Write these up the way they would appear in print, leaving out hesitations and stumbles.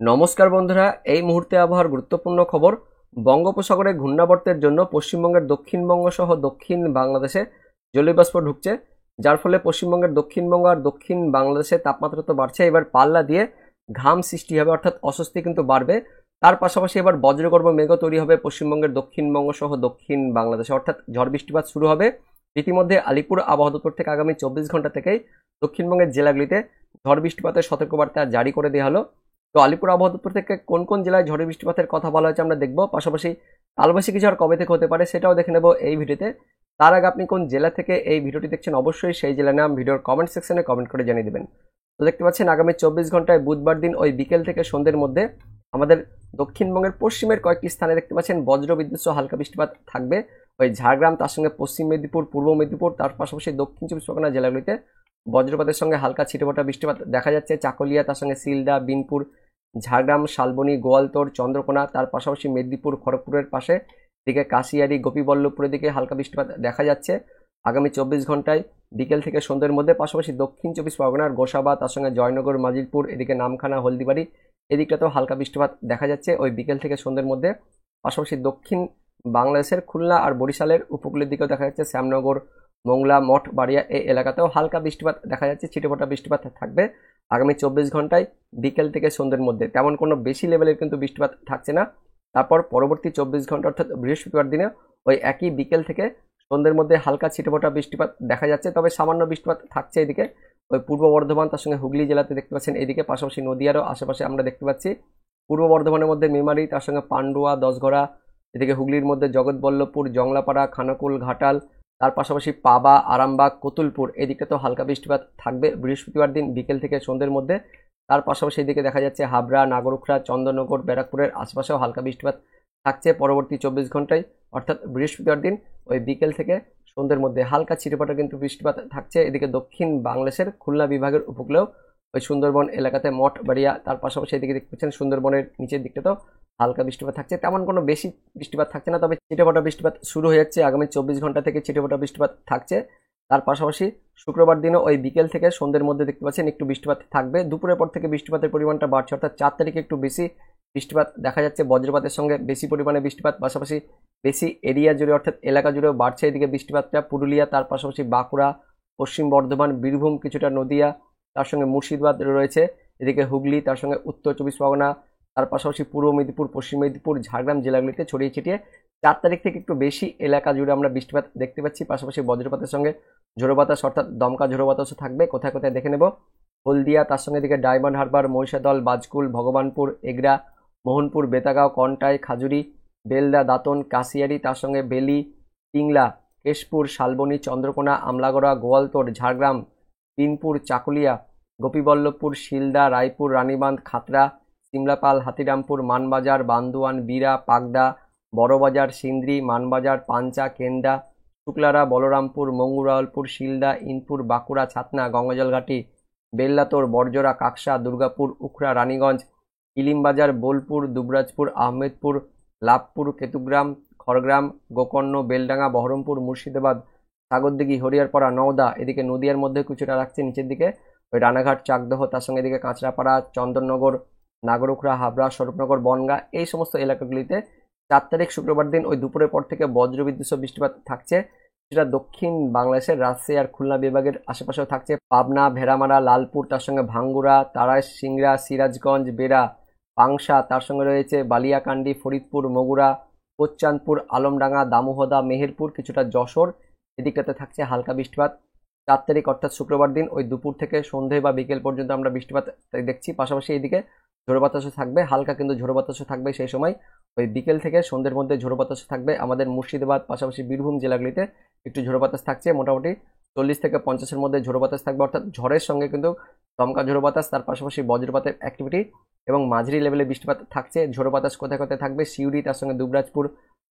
নমস্কার বন্ধুরা, এই মুহূর্তে আবহাওয়ার গুরুত্বপূর্ণ খবর। বঙ্গোপসাগরে ঘূর্ণাবর্তের জন্য পশ্চিমবঙ্গের দক্ষিণবঙ্গ সহ দক্ষিণ বাংলাদেশে জলীয়বাষ্প ঢুকছে, যার ফলে পশ্চিমবঙ্গের দক্ষিণবঙ্গ আর দক্ষিণ বাংলাদেশে তাপমাত্রা তো বাড়ছে, এবার পাল্লা দিয়ে ঘাম সৃষ্টি হবে, অর্থাৎ অস্বস্তি কিন্তু বাড়বে। তার পাশাপাশি এবার বজ্রগর্ভ মেঘ তৈরি হবে পশ্চিমবঙ্গের দক্ষিণবঙ্গ সহ দক্ষিণ বাংলাদেশে, অর্থাৎ ঝড় বৃষ্টিপাত শুরু হবে। ইতিমধ্যে আলিপুর আবহাওয়া দপ্তর থেকে আগামী 24 ঘন্টা থেকেই দক্ষিণবঙ্গের জেলাগুলিতে ঝড় বৃষ্টিপাতের সতর্কবার্তা জারি করে দেওয়া হলো। তো আলিপুর আবহাওয়া দপ্তর থেকে কোন কোন জেলায় ঝড় বৃষ্টিপাতের কথা বলা হয়েছে আমরা দেখবো, পাশাপাশি কালবৈশাখী ঝড় কবে থেকে হতে পারে সেটাও দেখে নেব এই ভিডিওতে। তার আগে আপনি কোন জেলা থেকে এই ভিডিওটি দেখছেন অবশ্যই সেই জেলার নাম ভিডিওর কমেন্ট সেকশনে কমেন্ট করে জানিয়ে দেবেন। তো দেখতে পাচ্ছেন আগামী 24 ঘন্টায় বুধবার দিন ওই বিকেল থেকে সন্ধ্যের মধ্যে আমাদের দক্ষিণবঙ্গের পশ্চিমের কয়েকটি স্থানে দেখতে পাচ্ছেন বজ্র বিদ্যুৎ সহ হালকা বৃষ্টিপাত থাকবে। ওই ঝাড়গ্রাম, তার সঙ্গে পশ্চিম মেদিনীপুর, পূর্ব মেদিনীপুর, তার পাশাপাশি দক্ষিণ 24 পরগনা জেলাগুলিতে বজ্রপাতের সঙ্গে হালকা ছিটেফোঁটা বৃষ্টিপাত দেখা যাচ্ছে। চাকুলিয়া, তার সঙ্গে সিলদা, বিনপুর, ঝাড়গ্রাম, শালবনী, গোয়ালতোড়, চন্দ্রকোনা, তার পাশাপাশি মেদিনীপুর, খড়গপুরের পাশে দিকে কাশিয়ারি, গোপীবল্লভপুরের দিকে হালকা বৃষ্টিপাত দেখা যাচ্ছে আগামী 24 ঘন্টায় বিকেল থেকে সন্ধ্যের মধ্যে। পাশাপাশি দক্ষিণ 24 পরগনার গোসাবা, তার সঙ্গে জয়নগর, মাজিলপুর, এদিকে নামখানা, হলদিবাড়ি, এদিকটাতেও হালকা বৃষ্টিপাত দেখা যাচ্ছে ওই বিকেল থেকে সন্ধ্যের মধ্যে। পাশাপাশি দক্ষিণ বাংলাদেশের খুলনা আর বরিশালের উপকূলের দিকেও দেখা যাচ্ছে শ্যামনগর, মোংলা, মঠ বাড়িয়া এই এলাকাতেও হালকা বৃষ্টিপাত দেখা যাচ্ছে, ছিটেফোঁটা বৃষ্টিপাত থাকবে আগামী 24 ঘন্টায় বিকেল থেকে সন্ধ্যের মধ্যে। তেমন কোনো বেশি লেভেলের কিন্তু বৃষ্টিপাত থাকছে না। তারপর পরবর্তী 24 ঘন্টা অর্থাৎ বৃহস্পতিবার দিনে ওই একই বিকেল থেকে সন্ধ্যের মধ্যে হালকা ছিটেফোঁটা বৃষ্টিপাত দেখা যাচ্ছে, তবে সামান্য বৃষ্টিপাত থাকছে এদিকে ওই পূর্ব বর্ধমান, তার সঙ্গে হুগলি জেলাতে দেখতে পাচ্ছেন এদিকে, পাশাপাশি নদীয়ারও আশেপাশে আমরা দেখতে পাচ্ছি। পূর্ব বর্ধমানের মধ্যে মেমারি, তার সঙ্গে পান্ডুয়া, দশঘরা, এদিকে হুগলির মধ্যে জগৎবল্লভপুর, জংলাপাড়া, খানাকুল, ঘাটাল, তার পাশাপাশি পাবা, আরামবাগ, কতুলপুর, এদিকে তো হালকা বৃষ্টিপাত থাকবে বৃহস্পতিবার দিন বিকেল থেকে সন্ধ্যের মধ্যে। তার পাশাপাশি এদিকে দেখা যাচ্ছে হাবড়া, নাগরুখরা, চন্দননগর, ব্যারাকপুরের আশপাশেও হালকা বৃষ্টিপাত থাকছে পরবর্তী 24 ঘন্টায়, অর্থাৎ বৃহস্পতিবার দিন ওই বিকেল থেকে সন্ধ্যের মধ্যে হালকা ছিটেফোঁটা কিন্তু বৃষ্টিপাত থাকছে। এদিকে দক্ষিণ বাংলাদেশের খুলনা বিভাগের উপকূলেও ওই সুন্দরবন এলাকাতে মঠ বাড়িয়া, তার পাশাপাশি এদিকে দেখতে পাচ্ছেন সুন্দরবনের নিচের দিকটাতেও হালকা বৃষ্টিপাত থাকছে, তেমন কোনো বেশি বৃষ্টিপাত থাকছে না, তবে ছিটেফোঁটা বৃষ্টিপাত শুরু হয়ে যাচ্ছে আগামী 24 ঘন্টা থেকে ছিটেফোঁটা বৃষ্টিপাত থাকছে। তার পাশাপাশি শুক্রবার দিনও ওই বিকেল থেকে সন্ধ্যের মধ্যে দেখতে পাচ্ছেন একটু বৃষ্টিপাত থাকবে, দুপুরের পর থেকে বৃষ্টিপাতের পরিমাণটা বাড়ছে, অর্থাৎ 4 তারিখে একটু বেশি বৃষ্টিপাত দেখা যাচ্ছে, বজ্রপাতের সঙ্গে বেশি পরিমাণে বৃষ্টিপাত, পাশাপাশি বেশি এরিয়া জুড়ে অর্থাৎ এলাকা জুড়েও বাড়ছে এদিকে বৃষ্টিপাতটা। পুরুলিয়া, তার পাশাপাশি বাঁকুড়া, পশ্চিম বর্ধমান, বীরভূম, কিছুটা নদিয়া, তার সঙ্গে মুর্শিদাবাদ রয়েছে, এদিকে হুগলি, তার সঙ্গে উত্তর 24 পরগনা, তার পাশাপাশি পূর্ব মেদিনীপুর, পশ্চিম মেদিনীপুর, ঝাড়গ্রাম জেলাগুলিতে ছড়িয়ে ছিটিয়ে 4 তারিখ থেকে একটু বেশি এলাকা জুড়ে আমরা বৃষ্টিপাত দেখতে পাচ্ছি। পাশাপাশি বজ্রপাতের সঙ্গে ঝোড়ো বাতাস অর্থাৎ দমকা ঝোড়ো বাতাসও থাকবে, কোথায় কোথায় দেখে নেব। হলদিয়া, তার সঙ্গে এদিকে ডায়মন্ড হারবার, মহিষাদল, বাজকুল, ভগবানপুর, এগরা, মোহনপুর, বেতাগাঁও, কন্টাই, খাজুরি, বেলদা, দাঁতন, কাশিয়ারি, তার সঙ্গে বেলি, পিংলা, কেশপুর, শালবনী, চন্দ্রকোনা, আমলাগড়া, গোয়ালতোড়, ঝাড়গ্রাম, বিনপুর, চাকুলিয়া, গোপীবল্লভপুর, শিলদা, রায়পুর, রানীবাঁধ, খাতড়া, সিমলাপাল, হাতিরামপুর, মানবাজার, বান্দোয়ান, বীরা, পাগদা, বড়বাজার, সিন্দ্রি, মানবাজার, পাঞ্চা, কেন্দা, শুক্লারা, বলরামপুর, মঙ্গুরালপুর, শিলদা, ইনপুর, বাঁকুড়া, ছাতনা, গঙ্গাজলঘাটি, বেল্লাতোর, বড়জোড়া, কাকসা, দুর্গাপুর, উখড়া, রানীগঞ্জ, ইলিমবাজার, বোলপুর, দুবরাজপুর, আহমেদপুর, লাভপুর, কেতুগ্রাম, খড়গ্রাম, গোকর্ণ, বেলডাঙ্গা, বহরমপুর, মুর্শিদাবাদ, সাগরদিঘি, হরিয়ারপাড়া, নওদা, এদিকে নদিয়ার মধ্যে কিছুটা রাখছে নিচের দিকে ওই রানাঘাট, চাকদহ, তার সঙ্গে এদিকে কাঁচরাপাড়া, চন্দননগর, নাগরুখরা, হাবড়া, স্বরূপনগর, বনগাঁ, এই সমস্ত এলাকাগুলিতে 4 তারিখ শুক্রবার দিন ওই দুপুরের পর থেকে বজ্রবিদ্যুৎ সহ বৃষ্টিপাত থাকছে। সেটা দক্ষিণ বাংলাদেশের রাজশাহী আর খুলনা বিভাগের আশেপাশেও থাকছে, পাবনা, ভেড়ামারা, লালপুর, তার সঙ্গে ভাঙ্গুড়া, তারাই, সিংড়া, সিরাজগঞ্জ, বেড়া, পাংশা, তার সঙ্গে রয়েছে বালিয়াকান্দি, ফরিদপুর, মগুরা, কোচ্চানপুর, আলমডাঙ্গা, দামোহদা, মেহেরপুর, কিছুটা যশোর, এদিকটাতে থাকছে হালকা বৃষ্টিপাত। 4 তারিখ অর্থাৎ শুক্রবার দিন ওই দুপুর থেকে সন্ধে বা বিকেল পর্যন্ত আমরা বৃষ্টিপাত দেখছি। পাশাপাশি এইদিকে ঝোড়ো বাতাসও থাকবে, হালকা কিন্তু ঝোড়ো বাতাসও থাকবে সেই সময় ওই বিকেল থেকে সন্ধ্যের মধ্যে ঝোড়ো বাতাসও থাকবে আমাদের মুর্শিদাবাদ, পাশাপাশি বীরভূম জেলাগুলিতে একটু ঝোড়ো বাতাস থাকছে, মোটামুটি 40 থেকে 50-এর মধ্যে ঝোড়ো বাতাস থাকবে, অর্থাৎ ঝড়ের সঙ্গে কিন্তু দমকা ঝোড়ো বাতাস, তার পাশাপাশি বজ্রপাতের অ্যাক্টিভিটি এবং মাঝারি লেভেলে বৃষ্টিপাত থাকছে। ঝোড়ো বাতাস কোথায় কোথায় থাকবে, সিউড়ি, তার সঙ্গে দুবরাজপুর,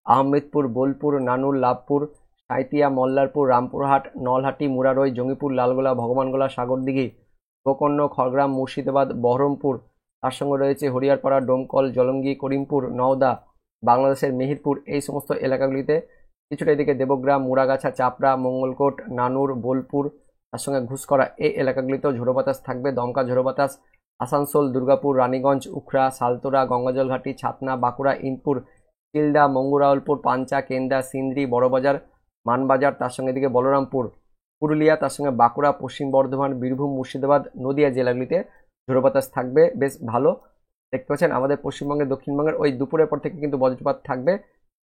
আহমেদপুর, বোলপুর, নানুর, লাভপুর, সাঁইতিয়া, মল্লারপুর, রামপুরহাট, নলহাটি, মুরারই, জঙ্গিপুর, লালগোলা, ভগবানগোলা, সাগরদিঘি, গোকর্ণ, খড়গ্রাম, মুর্শিদাবাদ, বহরমপুর, তার সঙ্গে রয়েছে হরিয়ারপাড়া, ডোমকল, জলঙ্গি, করিমপুর, নওদা, বাংলাদেশের মেহেরপুর, এই সমস্ত এলাকাগুলিতে কিছুটা এদিকে দেবগ্রাম, মুড়াগাছা, চাপড়া, মঙ্গলকোট, নানুর, বোলপুর, তার সঙ্গে ঘুষকরা, এই এলাকাগুলিতেও ঝোড়ো বাতাস থাকবে, দমকা ঝোড়ো বাতাস আসানসোল, দুর্গাপুর, রানীগঞ্জ, উখড়া, সালতোরা, গঙ্গাজলঘাটি, ছাতনা, বাঁকুড়া, ইনপুর, চিলডা, মঙ্গুরাউলপুর, পাঞ্চা, কেন্দা, সিন্দ্রি, বড়বাজার, মানবাজার, তার সঙ্গে এদিকে বলরামপুর, পুরুলিয়া, তার সঙ্গে বাঁকুড়া, পশ্চিম বর্ধমান, বীরভূম, মুর্শিদাবাদ, নদিয়া জেলাগুলিতে ঝোড়ো বাতাস থাকবে বেশ ভালো। দেখতে পাচ্ছেন আমাদের পশ্চিমবঙ্গের দক্ষিণবঙ্গের ওই দুপুরের পর থেকে কিন্তু বজ্রপাত থাকবে।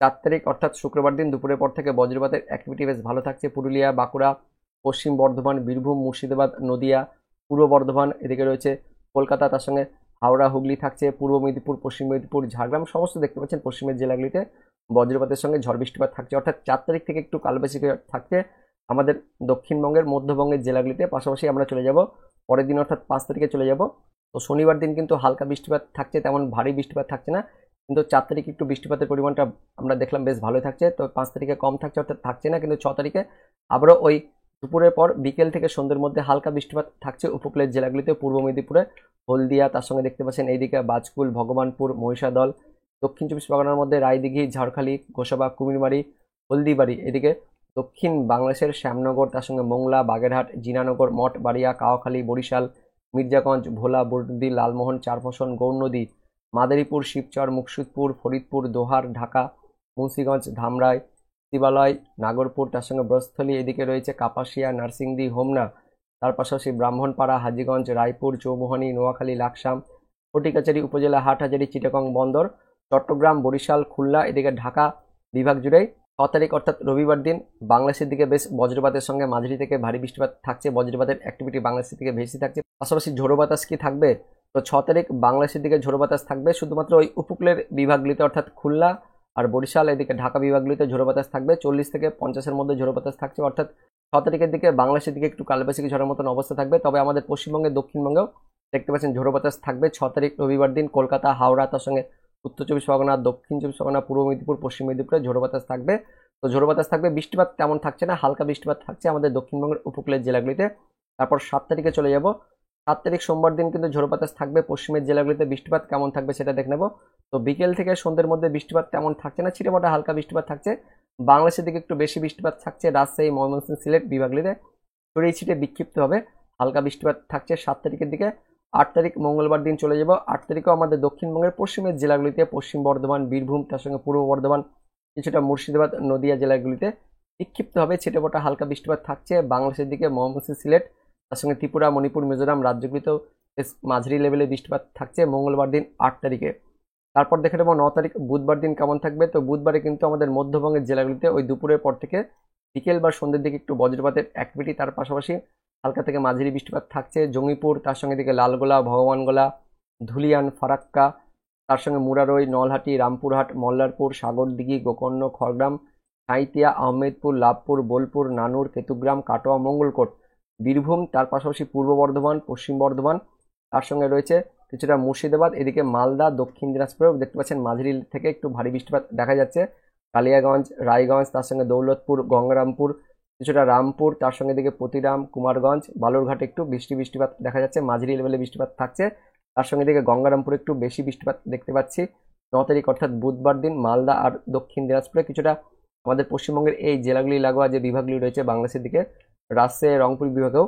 4 তারিখ অর্থাৎ শুক্রবার দিন দুপুরের পর থেকে বজ্রপাতের অ্যাক্টিভিটি বেশ ভালো থাকছে। পুরুলিয়া, বাঁকুড়া, পশ্চিম বর্ধমান, বীরভূম, মুর্শিদাবাদ, নদিয়া, পূর্ব বর্ধমান, এদিকে রয়েছে কলকাতা, তার সঙ্গে হাওড়া, হুগলি থাকছে, পূর্ব মেদিনীপুর, পশ্চিম মেদিনীপুর, ঝাড়গ্রাম, সমস্ত দেখতে পাচ্ছেন পশ্চিমের জেলাগুলিতে বজ্রপাতের সঙ্গে ঝড় বৃষ্টিপাত থাকছে। অর্থাৎ 4 তারিখ থেকে একটু কালবৈশাখী থাকছে আমাদের দক্ষিণবঙ্গের মধ্যবঙ্গের জেলাগুলিতে। পাশাপাশি আমরা চলে যাব পরের দিন অর্থাৎ 5 তারিখে চলে যাব। তো শনিবার দিন কিন্তু হালকা বৃষ্টিপাত থাকছে, তেমন ভারী বৃষ্টিপাত থাকছে না, কিন্তু 4 তারিখে একটু বৃষ্টিপাতের পরিমাণটা আমরা দেখলাম বেশ ভালোই থাকছে। তো 5 তারিখে কম থাকছে অর্থাৎ থাকছে না, কিন্তু 6 তারিখে আবারও ওই দুপুরের পর বিকেল থেকে সন্ধ্যের মধ্যে হালকা বৃষ্টিপাত থাকছে উপকূলের জেলাগুলিতে। পূর্ব মেদিনীপুরে হলদিয়া, তার সঙ্গে দেখতে পাচ্ছেন এইদিকে বাজকুল, ভগবানপুর, মহিষাদল, দক্ষিণ চব্বিশ পরগনার মধ্যে রায়দিঘি, ঝড়খালি, গোসাবা, কুমিরমারি, হলদিবাড়ি, এদিকে দক্ষিণ বাংলাদেশের শ্যামনগর, তার সঙ্গে মোংলা, বাগেরহাট, জিনানগর, মঠবাড়িয়া, কাওয়াখালী, বরিশাল, মির্জাগঞ্জ, ভোলা, বরদী, লালমোহন, চারফসন, গৌরনদী, মাদারীপুর, শিবচর, মুকসুদপুর, ফরিদপুর, দোহার, ঢাকা, মুন্সিগঞ্জ, ধামরাই, শিবালয়, নাগরপুর, তার সঙ্গে ব্রজস্থলী, এদিকে রয়েছে কাপাসিয়া, নার্সিংদী, হোমনা, তার পাশাপাশি ব্রাহ্মণপাড়া, হাজীগঞ্জ, রায়পুর, চৌমোহনী, নোয়াখালী, লাকসাম, ফটিকাচারী উপজেলা, হাটহাজারী, চিটাগং বন্দর, চট্টগ্রাম, বরিশাল, খুলনা, এদিকে ঢাকা বিভাগ জুড়েই 6 তারিখ অর্থাৎ রবিবার দিন বাংলাদেশের দিকে বেশ বজ্রপাতের সঙ্গে মাঝারি থেকে ভারী বৃষ্টিপাত থাকছে। বজ্রপাতের অ্যাক্টিভিটি বাংলাদেশের দিকে বেশি থাকছে। পাশাপাশি ঝোড়ো বাতাস কি থাকবে? তো 6 তারিখ বাংলাদেশের দিকে ঝোড়ো বাতাস থাকবে শুধুমাত্র ওই উপকূলের বিভাগগুলিতে অর্থাৎ খুলনা আর বরিশাল, এদিকে ঢাকা বিভাগগুলিতে ঝোড়ো বাতাস থাকবে। 40 থেকে 50-এর মধ্যে ঝোড়ো বাতাস থাকছে। অর্থাৎ 6 তারিখের দিকে বাংলাদেশের দিকে একটু কালবৈশাখী ঝড়ের মতন অবস্থা থাকবে। তবে আমাদের পশ্চিমবঙ্গের দক্ষিণবঙ্গেও দেখতে পাচ্ছেন ঝোড়ো বাতাস থাকবে 6 তারিখ রবিবার দিন। কলকাতা, হাওড়া, তার সঙ্গে উত্তর চব্বিশ পরগনা, দক্ষিণ চব্বিশ পরগনা, পূর্ব মেদিনীপুর, পশ্চিম মেদিনীপুরে ঝোড়ো বাতাস থাকবে। তো ঝোড়ো বাতাস থাকবে, বৃষ্টিপাত তেমন থাকছে না, হালকা বৃষ্টিপাত থাকছে আমাদের দক্ষিণবঙ্গের উপকূলের জেলাগুলিতে। তারপর 7 তারিখে চলে যাব। 7 তারিখ সোমবার দিন কিন্তু ঝোড়ো বাতাস থাকবে পশ্চিমের জেলাগুলিতে। বৃষ্টিপাত কেমন থাকবে সেটা দেখে নেব। তো বিকেল থেকে সন্ধ্যের মধ্যে বৃষ্টিপাত তেমন থাকছে না, ছিটেফোঁটা হালকা বৃষ্টিপাত থাকছে। বাংলাদেশের দিকে একটু বেশি বৃষ্টিপাত থাকছে রাজশাহী, ময়মনসিংহ, সিলেট বিভাগগুলিতে ছড়িয়ে ছিটে বিক্ষিপ্ত হবে হালকা বৃষ্টিপাত থাকছে 7 তারিখের দিকে। 8 তারিখ মঙ্গলবার দিন চলে যাব। 8 তারিখেও আমাদের দক্ষিণবঙ্গের পশ্চিমের জেলাগুলিতে পশ্চিম বর্ধমান, বীরভূম, তার সঙ্গে পূর্ব বর্ধমান, কিছুটা মুর্শিদাবাদ, নদিয়া জেলাগুলিতে বিক্ষিপ্তভাবে ছিটেফোঁটা হালকা বৃষ্টিপাত থাকছে। বাংলাদেশের দিকে ময়মনসিংহ, সিলেট, তার সঙ্গে ত্রিপুরা, মণিপুর, মিজোরাম রাজ্যগুলিতেও বেশ মাঝারি লেভেলে বৃষ্টিপাত থাকছে মঙ্গলবার দিন 8 তারিখে। তারপর দেখে নেব 9 তারিখ বুধবার দিন কেমন থাকবে। তো বুধবারে কিন্তু আমাদের মধ্যবঙ্গের জেলাগুলিতে ওই দুপুরের পর থেকে বিকেল বা সন্ধ্যের দিকে একটু বজ্রপাতের অ্যাক্টিভিটি, তার পাশাপাশি হালকা থেকে মাঝারি বৃষ্টিপাত থাকছে। জঙ্গিপুর, তার সঙ্গে দিকে লালগোলা, ভগবানগোলা, ধুলিয়ান, ফারাক্কা, তার সঙ্গে মুরারই, নলহাটি, রামপুরহাট, মল্লারপুর, সাগরদিঘি, গোকর্ণ, খড়গ্রাম, সাঁইতিয়া, আহমেদপুর, লাভপুর, বোলপুর, নানুর, কেতুগ্রাম, কাটোয়া, মঙ্গলকোট, বীরভূম, তার পাশাপাশি পূর্ব বর্ধমান, পশ্চিম বর্ধমান, তার সঙ্গে রয়েছে কিছুটা মুর্শিদাবাদ, এদিকে মালদা, দক্ষিণ দিনাজপুরেও দেখতে পাচ্ছেন মাঝারি থেকে একটু ভারী বৃষ্টিপাত দেখা যাচ্ছে। কালিয়াগঞ্জ, রায়গঞ্জ, তার সঙ্গে দৌলতপুর, গঙ্গারামপুর, কিছুটা রামপুর, তার সঙ্গে এদিকে প্রতিরাম, কুমারগঞ্জ, বালুরঘাটে একটু বৃষ্টিপাত দেখা যাচ্ছে, মাঝারি লেভেলে বৃষ্টিপাত থাকছে। তার সঙ্গে এদিকে গঙ্গারামপুরে একটু বেশি বৃষ্টিপাত দেখতে পাচ্ছি 9 তারিখ অর্থাৎ বুধবার দিন। মালদা আর দক্ষিণ দিনাজপুরে কিছুটা আমাদের পশ্চিমবঙ্গের এই জেলাগুলি লাগোয়া যে বিভাগগুলি রয়েছে বাংলাদেশের দিকে, রাজশাহী, রংপুর বিভাগেও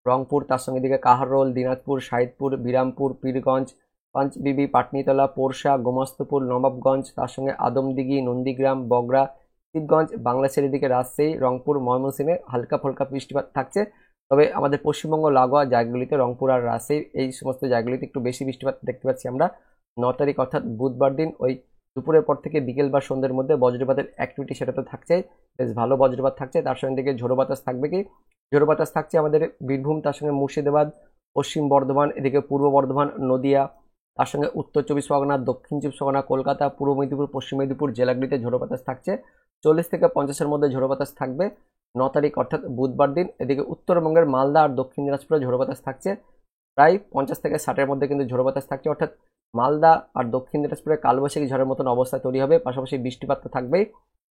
রংপুর, তার সঙ্গে দিকে কাহারোল, দিনাজপুর, সাইদপুর, বিরামপুর, পীরগঞ্জ, পাঁচবিবি, পাটনিতলা, পোরশা, গোমস্তপুর, নবাবগঞ্জ, তার সঙ্গে আদমদিঘি, নন্দীগ্রাম, বগরা, শিবগঞ্জ, বাংলাদেশের দিকে রাজশাহী, রংপুর, ময়মনসিংহে হালকা ফলকা বৃষ্টিপাত থাকছে। তবে আমাদের পশ্চিমবঙ্গ লাগোয়া জায়গাগুলিতে রংপুর আর রাজশাহী এই সমস্ত জায়গাগুলিতে একটু বেশি বৃষ্টিপাত দেখতে পাচ্ছি আমরা 9 তারিখ অর্থাৎ বুধবার দিন। ওই দুপুরের পর থেকে বিকেল বা সন্ধ্যের মধ্যে বজ্রপাতের অ্যাক্টিভিটি সেটা তো থাকছেই, বেশ ভালো বজ্রপাত থাকছে। তার সঙ্গে দিকে ঝোড়ো বাতাস থাকবে কি? ঝোড়ো বাতাস থাকছে আমাদের বীরভূম, তার সঙ্গে মুর্শিদাবাদ, পশ্চিম বর্ধমান, এদিকে পূর্ব বর্ধমান, নদিয়া, তার সঙ্গে উত্তর চব্বিশ পরগনা, দক্ষিণ চব্বিশ পরগনা, কলকাতা, পূর্ব মেদিনীপুর, পশ্চিম মেদিনীপুর জেলাগুলিতে ঝোড়ো বাতাস থাকছে। 40 থেকে 50-এর মধ্যে ঝোড়ো বাতাস থাকবে 9 তারিখ অর্থাৎ বুধবার দিন। এদিকে উত্তরবঙ্গের মালদা আর দক্ষিণ দিনাজপুরে ঝোড়ো বাতাস থাকছে প্রায় 50 থেকে 60-এর মধ্যে কিন্তু ঝোড়ো বাতাস থাকছে। অর্থাৎ মালদা আর দক্ষিণ দিনাজপুরে কালবৈশাখী ঝড়ের মতন অবস্থা তৈরি হবে, পাশাপাশি বৃষ্টিপাত তো থাকবেই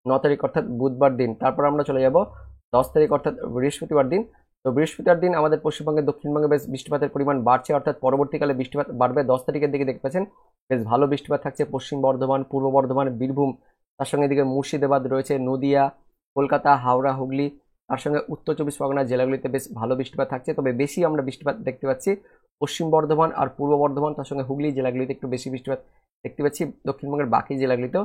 9 তারিখ অর্থাৎ বুধবার দিন। তারপর আমরা চলে যাব 10 তারিখ অর্থাৎ বৃহস্পতিবার দিন। তো বৃহস্পতিবার দিন আমাদের পশ্চিমবঙ্গের দক্ষিণবঙ্গে বেশ বৃষ্টিপাতের পরিমাণ বাড়ছে, অর্থাৎ পরবর্তীকালে বৃষ্টিপাত বাড়বে। 10 তারিখের দিকে দেখতে পাচ্ছেন বেশ ভালো বৃষ্টিপাত থাকছে পশ্চিম বর্ধমান, পূর্ব বর্ধমান, বীরভূম, তার সঙ্গে এদিকে মুর্শিদাবাদ রয়েছে, নদিয়া, কলকাতা, হাওড়া, হুগলি, তার সঙ্গে উত্তর চব্বিশ পরগনা জেলাগুলিতে বেশ ভালো বৃষ্টিপাত থাকছে। তবে বেশি আমরা বৃষ্টিপাত দেখতে পাচ্ছি পশ্চিম বর্ধমান আর পূর্ব বর্ধমান তার সঙ্গে হুগলি জেলাগুলিতে একটু বেশি বৃষ্টিপাত দেখতে পাচ্ছি। দক্ষিণবঙ্গের বাকি জেলাগুলিতেও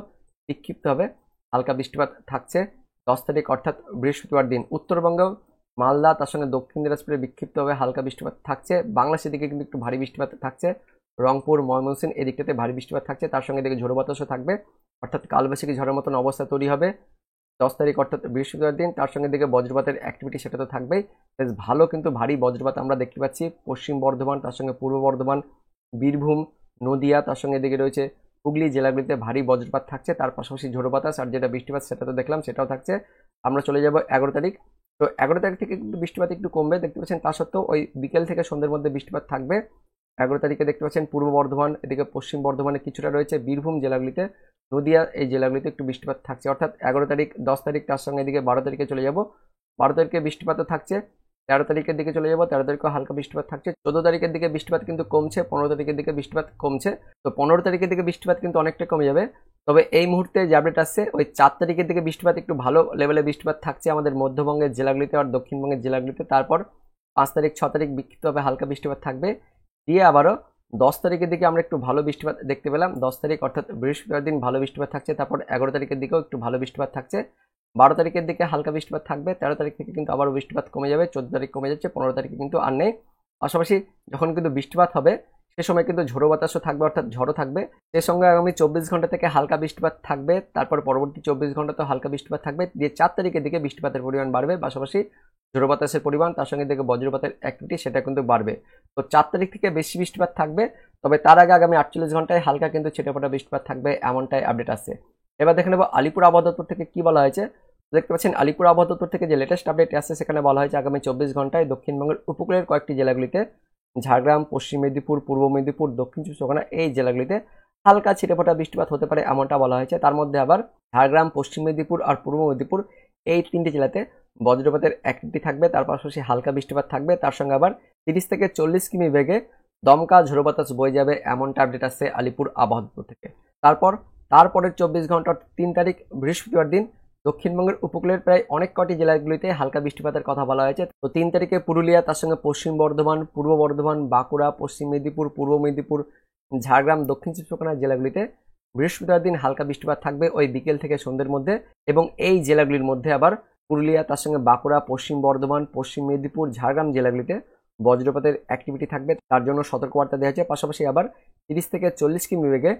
বিক্ষিপ্তভাবে হালকা বৃষ্টিপাত থাকছে 10 তারিখ অর্থাৎ বৃহস্পতিবার দিন। উত্তরবঙ্গেও মালদা তার সঙ্গে দক্ষিণ দিনাজপুরে বিক্ষিপ্তভাবে হালকা বৃষ্টিপাত থাকছে। বাংলাদেশের দিকে কিন্তু একটু ভারী বৃষ্টিপাত থাকছে, রংপুর ময়মনসিংহ এই দিকটাতে ভারী বৃষ্টিপাত থাকছে, তার সঙ্গে দিকে ঝোড়ো বাতাসও থাকবে, অর্থাৎ কালবৈশাখী ঝড়ের মতন অবস্থা তৈরি হবে 10 তারিখ অর্থাৎ বৃহস্পতিবার দিন। তার সঙ্গে দিকে বজ্রপাতের অ্যাক্টিভিটি সেটা তো থাকবেই, বেশ ভালো কিন্তু ভারী বজ্রপাত আমরা দেখতে পাচ্ছি পশ্চিম বর্ধমান তার সঙ্গে পূর্ব বর্ধমান, বীরভূম, নদিয়া তার সঙ্গে দিকে রয়েছে হুগলি জেলাগুলিতে ভারী বজ্রপাত থাকছে, তার পাশাপাশি ঝোড়ো বাতাস আর যেটা বৃষ্টিপাত সেটা তো দেখলাম সেটাও থাকছে। আমরা চলে যাব 11 তারিখ। তো 11 তারিখ থেকে কিন্তু বৃষ্টিপাত একটু কমবে দেখতে পাচ্ছেন, তা সত্ত্বেও ওই বিকেল থেকে সন্ধ্যের মধ্যে বৃষ্টিপাত থাকবে। 11 তারিখে দেখতে পাচ্ছেন পূর্ব বর্ধমান, এদিকে পশ্চিম বর্ধমানে কিছুটা রয়েছে, বীরভূম জেলাগুলিতে, নদিয়া এই জেলাগুলিতে একটু বৃষ্টিপাত থাকছে। অর্থাৎ 11 তারিখ 10 তারিখ তার সঙ্গে এদিকে 12 তারিখে চলে যাব, 12 তারিখে বৃষ্টিপাতও থাকছে, 13 তারিখের দিকে চলে যাব, 13 তারিখেও হালকা বৃষ্টিপাত থাকছে, 14 তারিখের দিকে বৃষ্টিপাত কিন্তু কমছে, 15 তারিখের দিকে বৃষ্টিপাত কমছে। তো 15 তারিখের দিকে বৃষ্টিপাত কিন্তু অনেকটা কমে যাবে। তবে এই মুহূর্তে যে আপডেট আসছে ওই 4 তারিখের দিকে বৃষ্টিপাত একটু ভালো লেভেলে বৃষ্টিপাত থাকছে আমাদের মধ্যবঙ্গের জেলাগুলিতে আর দক্ষিণবঙ্গের জেলাগুলিতে। তারপর 5 তারিখ 6 তারিখ বিক্ষিপ্তভাবে হালকা বৃষ্টিপাত থাকবে, দিয়ে আবারও 10 তারিখের দিকে আমরা একটু ভালো বৃষ্টিপাত দেখতে পেলাম। 10 তারিখ অর্থাৎ বৃহস্পতিবার দিন ভালো বৃষ্টিপাত থাকছে, তারপর 11 তারিখের দিকেও একটু ভালো বৃষ্টিপাত থাকছে, 12 তারিখের দিকে হালকা বৃষ্টিপাত থাকবে, 13 তারিখ থেকে কিন্তু আবারও বৃষ্টিপাত কমে যাবে, 14 তারিখ কমে যাচ্ছে, 15 তারিখে কিন্তু আর নেই। পাশাপাশি যখন কিন্তু বৃষ্টিপাত হবে সে সময় কিন্তু ঝোড়ো বাতাসও থাকবে, অর্থাৎ ঝড়ও থাকবে। সে সঙ্গে আগামী 24 ঘন্টা থেকে হালকা বৃষ্টিপাত থাকবে, তারপর পরবর্তী 24 ঘন্টাতেও হালকা বৃষ্টিপাত থাকবে, দিয়ে 4 তারিখের দিকে বৃষ্টিপাতের পরিমাণ বাড়বে, পাশাপাশি ঝোড়ো বাতাসের পরিমাণ তার সঙ্গে দিকে বজ্রপাতের অ্যাক্টিভিটি সেটা কিন্তু বাড়বে। তো 4 তারিখ থেকে বেশি বৃষ্টিপাত থাকবে, তবে তার আগে আগামী 48 ঘন্টায় হালকা কিন্তু ছিটেফোঁটা বৃষ্টিপাত থাকবে এমনটাই আপডেট আসছে। এবার দেখে নেব আলিপুর আবহাওয়া দপ্তর থেকে কি বলা হয়েছে। দেখতে পাচ্ছেন আলিপুর আবহাওয়া দপ্তর থেকে যে লেটেস্ট আপডেট আসছে সেখানে বলা হয়েছে আগামী 24 ঘন্টায় দক্ষিণবঙ্গের উপকূলের কয়েকটি জেলাগুলিতে ঝাড়গ্রাম, পশ্চিম মেদিনীপুর, পূর্ব মেদিনীপুর, দক্ষিণ চব্বিশ পরগনা এই জেলাগুলিতে হালকা ছিটেফোঁটা বৃষ্টিপাত হতে পারে এমনটা বলা হয়েছে। তার মধ্যে আবার ঝাড়গ্রাম, পশ্চিম মেদিনীপুর আর পূর্ব মেদিনীপুর এই 3টি জেলাতে বজ্রপাতের অ্যাক্টিভিটি থাকবে, তার পাশাপাশি হালকা বৃষ্টিপাত থাকবে, তার সঙ্গে আবার 30 থেকে 40 কিমি বেগে দমকা ঝোড়ো বাতাস বয়ে যাবে এমনটা আপডেট আসছে আলিপুর আবহাওয়া দপ্তর থেকে। তারপরের 24 ঘন্টা 3 তারিখ বৃহস্পতিবার দিন দক্ষিণবঙ্গের উপকূলের প্রায় অনেক কটি জেলাগুলিতে হালকা বৃষ্টিপাতের কথা বলা হয়েছে। তো 3 তারিখে পুরুলিয়া, তার সঙ্গে পশ্চিম বর্ধমান, পূর্ব বর্ধমান, বাঁকুড়া, পশ্চিম মেদিনীপুর, পূর্ব মেদিনীপুর, ঝাড়গ্রাম, দক্ষিণ চব্বিশ পরগনা জেলাগুলিতে বৃহস্পতিবার দিন হালকা বৃষ্টিপাত থাকবে ওই বিকেল থেকে সন্ধ্যের মধ্যে, এবং এই জেলাগুলির মধ্যে আবার পুরুলিয়া, তার সঙ্গে বাঁকুড়া, পশ্চিম বর্ধমান, পশ্চিম মেদিনীপুর, ঝাড়গ্রাম জেলাগুলিতে বজ্রপাতের অ্যাক্টিভিটি থাকবে, তার জন্য সতর্কবার্তা দেওয়া হয়েছে। পাশাপাশি আবার 30 থেকে 40 কিমি বেগে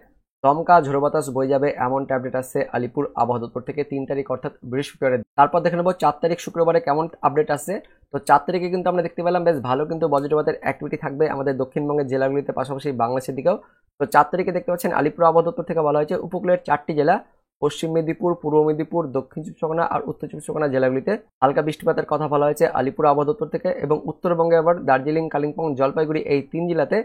দমকা ঝোড়ো বাতাস বয়ে যাবে এমন আপডেট আসছে আলিপুর আবহাওয়া দপ্তর থেকে 3 তারিখ অর্থাৎ বৃহস্পতিবার। তারপর দেখে নেব 4 তারিখ শুক্রবারে কেমন আপডেট আসছে। তো 4 তারিখে কিন্তু আমরা দেখতে পেলাম বেশ ভালো কিন্তু বজ্রপাতের অ্যাক্টিভিটি থাকবে আমাদের দক্ষিণবঙ্গের জেলাগুলিতে, পাশাপাশি বাংলাদেশের দিকেও। তো 4 তারিখে দেখতে পাচ্ছেন আলিপুর আবহাওয়া দপ্তর থেকে বলা হয়েছে উপকূলের 4টি জেলা পশ্চিম মেদিনীপুর, পূর্ব মেদিনীপুর, দক্ষিণ চব্বিশ পরগনা আর উত্তর চব্বিশ পরগনা জেলাগুলিতে হালকা বৃষ্টিপাতের কথা বলা হয়েছে আলিপুর আবহাওয়া দপ্তর থেকে, এবং উত্তরবঙ্গে আবার দার্জিলিং, কালিম্পং, জলপাইগুড়ি এই 3 জেলাতে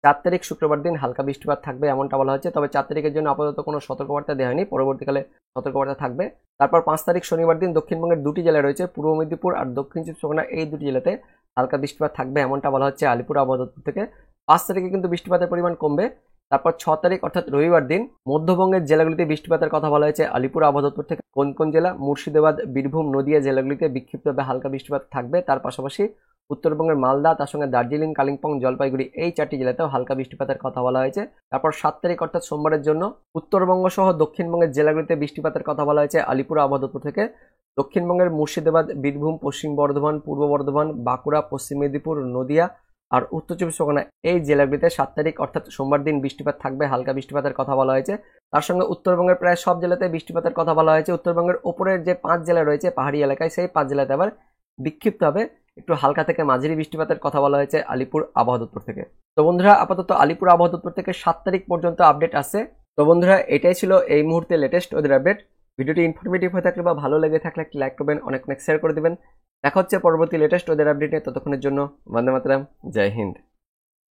4 তারিখ শুক্রবার দিন হালকা বৃষ্টিপাত থাকবে এমনটা বলা হচ্ছে। তবে 4 তারিখের জন্য আপাতত কোনো সতর্কবার্তা দেওয়া হয়নি, পরবর্তীকালে সতর্কবার্তা থাকবে। তারপর 5 তারিখ শনিবার দিন দক্ষিণবঙ্গের 2টি জেলা রয়েছে পূর্ব মেদিনীপুর আর দক্ষিণ চব্বিশ পরগনা, এই 2টি জেলাতে হালকা বৃষ্টিপাত থাকবে এমনটা বলা হচ্ছে আলিপুর আবহাওয়া দপ্তর থেকে। 5 তারিখে কিন্তু বৃষ্টিপাতের পরিমাণ কমবে। তারপর 6 তারিখ অর্থাৎ রবিবার দিন মধ্যবঙ্গের জেলাগুলিতে বৃষ্টিপাতের কথা বলা হয়েছে আলিপুর আবহাওয়া দপ্তর থেকে। কোন কোন জেলা? মুর্শিদাবাদ, বীরভূম, নদিয়া জেলাগুলিতে বিক্ষিপ্তভাবে হালকা বৃষ্টিপাত থাকবে, তার পাশাপাশি উত্তরবঙ্গের মালদা, তার সঙ্গে দার্জিলিং, কালিম্পং, জলপাইগুড়ি এই 4টি জেলাতেও হালকা বৃষ্টিপাতের কথা বলা হয়েছে। তারপর 7 তারিখ অর্থাৎ সোমবারের জন্য উত্তরবঙ্গ সহ দক্ষিণবঙ্গের জেলাগুলিতে বৃষ্টিপাতের কথা বলা হয়েছে আলিপুর আবহাওয়া দপ্তর থেকে। দক্ষিণবঙ্গের মুর্শিদাবাদ, বীরভূম, পশ্চিম বর্ধমান, পূর্ব বর্ধমান, বাঁকুড়া, পশ্চিম মেদিনীপুর, নদিয়া আর উত্তর চব্বিশ পরগনা এই জেলাগুলিতে 7 তারিখ অর্থাৎ সোমবার দিন বৃষ্টিপাত থাকবে, হালকা বৃষ্টিপাতের কথা বলা হয়েছে। তার সঙ্গে উত্তরবঙ্গের প্রায় সব জেলাতে বৃষ্টিপাতের কথা বলা হয়েছে। উত্তরবঙ্গের ওপরের যে 5 জেলা রয়েছে পাহাড়ি এলাকায়, সেই 5 জেলাতে আবার বিক্ষিপ্তভাবে একটু হালকা থেকে মাঝারি বৃষ্টিপাতের কথা বলা হয়েছে আলিপুর আবহাওয়া দপ্তর থেকে। তো বন্ধুরা আপাতত আলিপুর আবহাওয়া দপ্তর থেকে 7 তারিখ পর্যন্ত আপডেট আসছে। তো বন্ধুরা এটাই ছিল এই মুহূর্তে লেটেস্ট ওদের আপডেট। ভিডিওটি ইনফরমেটিভ হয়ে থাকলে বা ভালো লেগে থাকলে একটি লাইক করবেন, অনেক শেয়ার করে দেবেন। দেখা হচ্ছে পরবর্তী লেটেস্ট ওদের আপডেটে, ততক্ষণের জন্য বন্দে মাতরম, জয় হিন্দ।